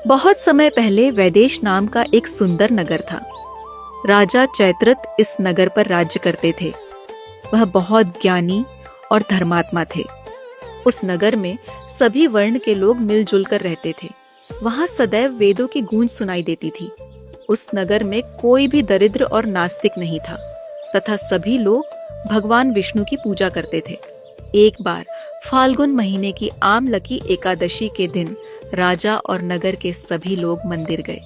बहुत समय पहले वैदेश नाम का एक सुंदर नगर था। राजा चैत्रथ इस नगर पर राज्य करते थे। वह बहुत ज्ञानी और धर्मात्मा थे। उस नगर में सभी वर्ण के लोग मिलजुल कर रहते थे। वहां सदैव वेदों की गूंज सुनाई देती थी। उस नगर में कोई भी दरिद्र और नास्तिक नहीं था तथा सभी लोग भगवान विष्णु की पूजा करते थे। एक बार फाल्गुन महीने की आमलकी एकादशी के दिन राजा और नगर के सभी लोग मंदिर गए।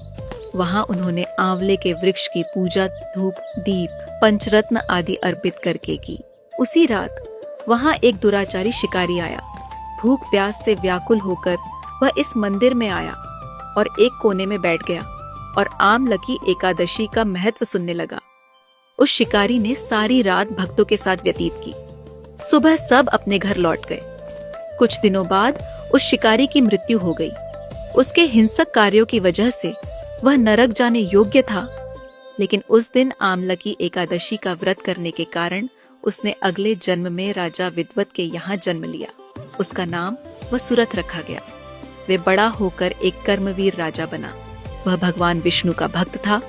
वहां उन्होंने आंवले के वृक्ष की पूजा धूप दीप पंचरत्न आदि अर्पित करके की। उसी रात वहां एक दुराचारी शिकारी आया। भूख प्यास से व्याकुल होकर वह इस मंदिर में आया और एक कोने में बैठ गया और आमलकी एकादशी का महत्व सुनने लगा। उस शिकारी ने सारी रात भक्तों के साथ व्यतीत की। सुबह सब अपने घर लौट गए। कुछ दिनों बाद उस शिकारी की मृत्यु हो गई। उसके हिंसक कार्यों की वजह से वह नरक जाने योग्य था, लेकिन उस दिन आमलकी एकादशी का व्रत करने के कारण उसने अगले जन्म में राजा विद्वत के यहाँ जन्म लिया। उसका नाम वसुरथ रखा गया। वे बड़ा होकर एक कर्मवीर राजा बना। वह भगवान विष्णु का भक्त था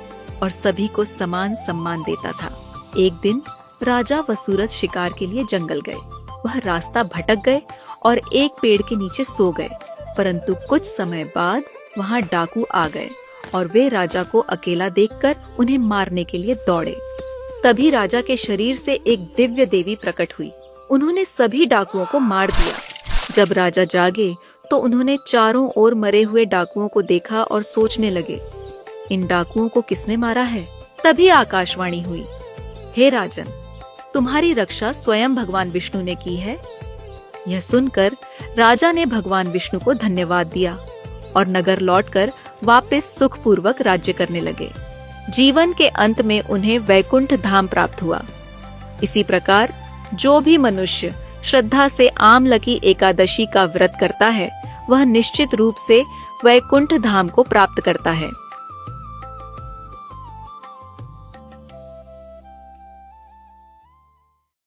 और सभी को समान सम्मान देता था। एक दिन राजा वसुरथ शिकार के लिए जंगल गए। वह रास्ता भटक गए और एक पेड़ के नीचे सो गए, परंतु कुछ समय बाद वहां डाकू आ गए और वे राजा को अकेला देखकर उन्हें मारने के लिए दौड़े। तभी राजा के शरीर से एक दिव्य देवी प्रकट हुई। उन्होंने सभी डाकुओं को मार दिया। जब राजा जागे तो उन्होंने चारों ओर मरे हुए डाकुओं को देखा और सोचने लगे, इन डाकुओं को किसने मारा है? तभी आकाशवाणी हुई, हे राजन, तुम्हारी रक्षा स्वयं भगवान विष्णु ने की है। यह सुनकर राजा ने भगवान विष्णु को धन्यवाद दिया और नगर लौटकर वापस सुखपूर्वक राज्य करने लगे। जीवन के अंत में उन्हें वैकुंठ धाम प्राप्त हुआ। इसी प्रकार जो भी मनुष्य श्रद्धा से आमलकी एकादशी का व्रत करता है, वह निश्चित रूप से वैकुंठ धाम को प्राप्त करता है।